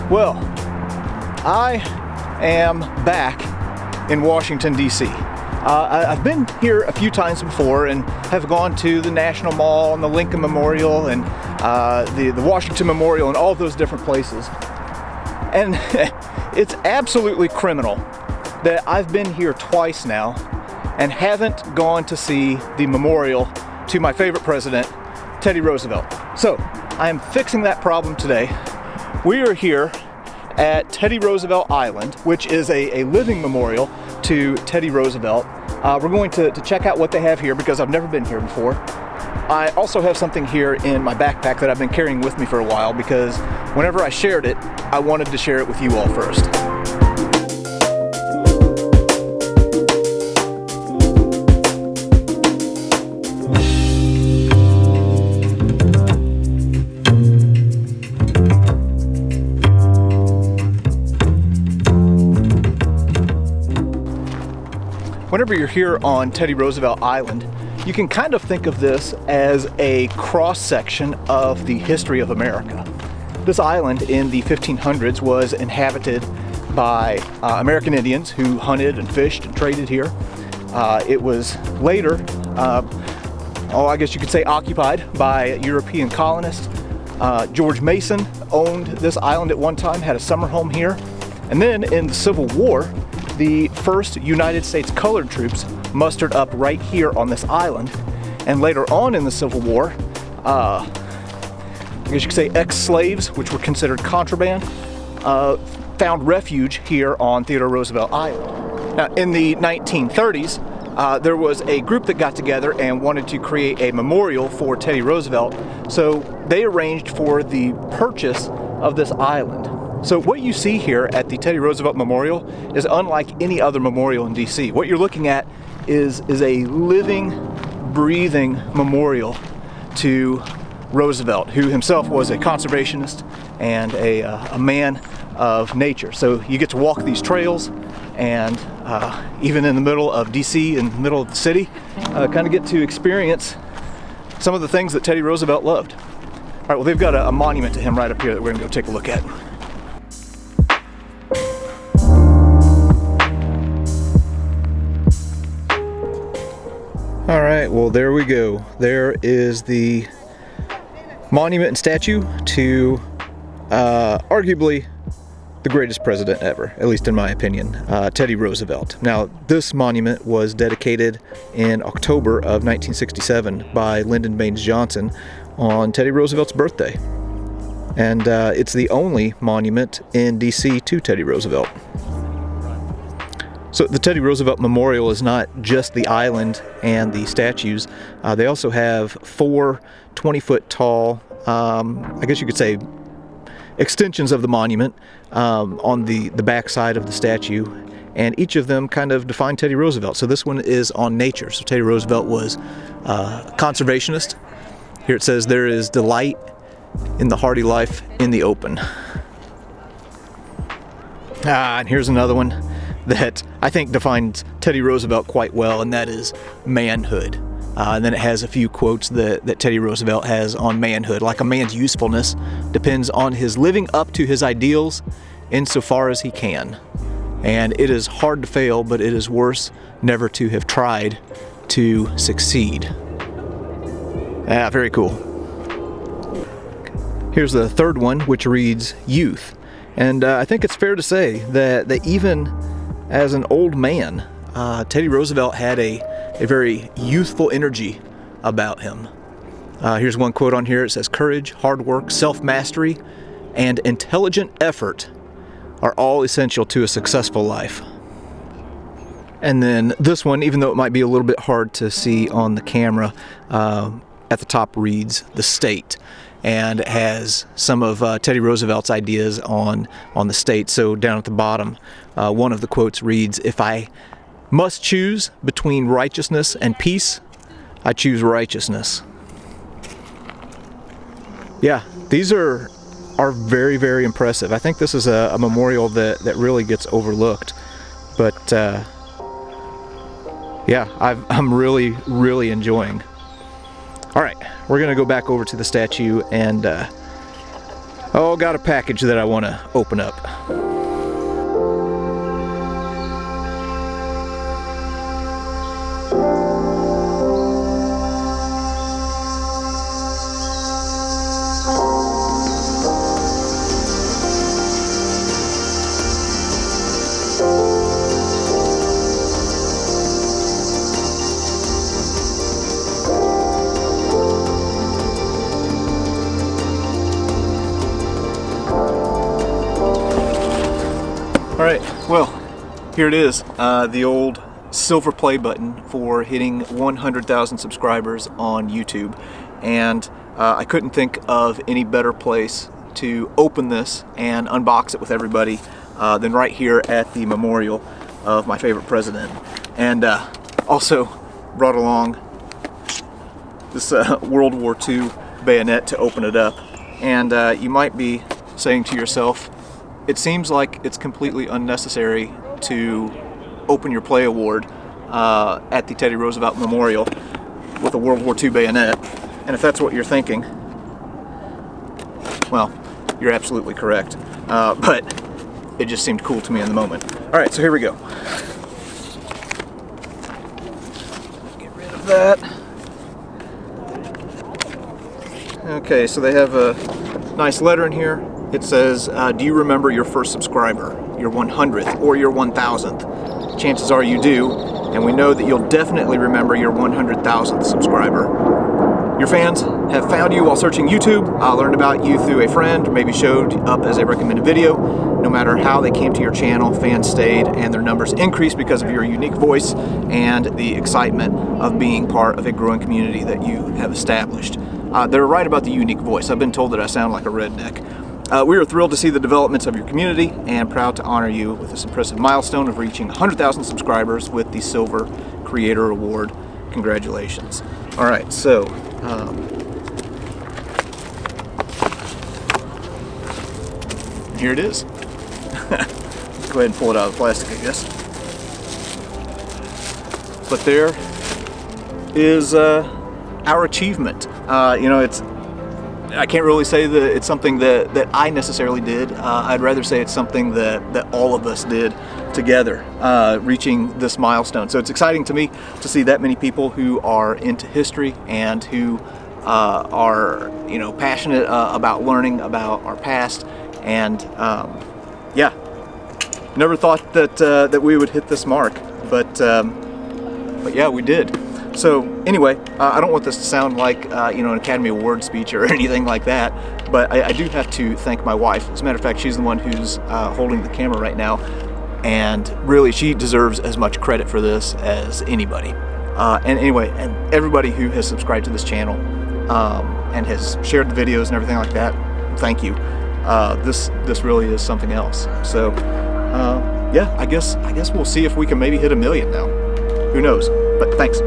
Well, I am back in Washington, D.C. I've been here a few times before and have gone to the National Mall and the Lincoln Memorial and the Washington Memorial and all those different places. And it's absolutely criminal that I've been here twice now and haven't gone to see the memorial to my favorite president, Teddy Roosevelt. So I am fixing that problem today. We are here at Teddy Roosevelt Island, which is a living memorial to Teddy Roosevelt. We're going to check out what they have here because I've never been here before. I also have something here in my backpack that I've been carrying with me for a while because whenever I shared it, I wanted to share it with you all first. Whenever you're here on Teddy Roosevelt Island, you can kind of think of this as a cross-section of the history of America. This island in the 1500s was inhabited by American Indians who hunted and fished and traded here. It was later, I guess you could say, occupied by European colonists. George Mason owned this island at one time, had a summer home here. And then in the Civil War, the first United States colored troops mustered up right here on this island. And later on in the Civil War, I guess you could say ex-slaves, which were considered contraband, found refuge here on Theodore Roosevelt Island. Now, in the 1930s, there was a group that got together and wanted to create a memorial for Teddy Roosevelt, so they arranged for the purchase of this island. So what you see here at the Teddy Roosevelt Memorial is unlike any other memorial in DC. What you're looking at is a living, breathing memorial to Roosevelt, who himself was a conservationist and a man of nature. So you get to walk these trails and even in the middle of DC, in the middle of the city, kind of get to experience some of the things that Teddy Roosevelt loved. All right, well, they've got a monument to him right up here that we're gonna go take a look at. All right, well, there we go. There is the monument and statue to arguably the greatest president ever, at least in my opinion, Teddy Roosevelt. Now, this monument was dedicated in October of 1967 by Lyndon Baines Johnson on Teddy Roosevelt's birthday. And it's the only monument in DC to Teddy Roosevelt. So the Teddy Roosevelt Memorial is not just the island and the statues. They also have 4 20-foot tall, I guess you could say, extensions of the monument on the back side of the statue. And each of them kind of define Teddy Roosevelt. So this one is on nature. So Teddy Roosevelt was a conservationist. Here it says, "There is delight in the hardy life in the open." And here's another one that I think defines Teddy Roosevelt quite well, and that is manhood. And then it has a few quotes that Teddy Roosevelt has on manhood, like a man's usefulness depends on his living up to his ideals insofar as he can. And it is hard to fail, but it is worse never to have tried to succeed. Very cool. Here's the third one, which reads youth. And I think it's fair to say that even as an old man, Teddy Roosevelt had a very youthful energy about him. Here's one quote on here. It says, "Courage, hard work, self-mastery, and intelligent effort are all essential to a successful life." And then this one, even though it might be a little bit hard to see on the camera, at the top reads "the state." And it has some of Teddy Roosevelt's ideas on the state. So down at the bottom, one of the quotes reads, "If I must choose between righteousness and peace, I choose righteousness." Yeah, these are very, very impressive. I think this is a memorial that really gets overlooked. But yeah, I'm really, really enjoying. All right, we're gonna go back over to the statue and Oh, got a package that I want to open up. All right, well, here it is, the old silver play button for hitting 100,000 subscribers on YouTube. And I couldn't think of any better place to open this and unbox it with everybody than right here at the memorial of my favorite president. And also brought along this World War II bayonet to open it up. And you might be saying to yourself, it seems like it's completely unnecessary to open your play award at the Teddy Roosevelt Memorial with a World War II bayonet. And if that's what you're thinking, well, you're absolutely correct. But it just seemed cool to me in the moment. All right, so here we go. Get rid of that. Okay, so they have a nice letter in here. It says, do you remember your first subscriber, your 100th, or your 1000th? Chances are you do, and we know that you'll definitely remember your 100,000th subscriber. Your fans have found you while searching YouTube, learned about you through a friend, or maybe showed up as a recommended video. No matter how they came to your channel, fans stayed, and their numbers increased because of your unique voice and the excitement of being part of a growing community that you have established. They're right about the unique voice. I've been told that I sound like a redneck. We are thrilled to see the developments of your community and proud to honor you with this impressive milestone of reaching 100,000 subscribers with the Silver Creator Award. Congratulations. All right, so here it is. Let's go ahead and pull it out of the plastic, I guess. But there is our achievement. You know, I can't really say that it's something that I necessarily did. I'd rather say it's something that all of us did together, reaching this milestone. So it's exciting to me to see that many people who are into history and who are, you know, passionate about learning about our past. And yeah, never thought that we would hit this mark, but yeah, we did. So anyway, I don't want this to sound like you know, an Academy Award speech or anything like that, but I do have to thank my wife. As a matter of fact, she's the one who's holding the camera right now, and really she deserves as much credit for this as anybody. And anyway, and everybody who has subscribed to this channel and has shared the videos and everything like that, thank you. This really is something else. So yeah, I guess we'll see if we can maybe hit 1 million now. Who knows? But thanks.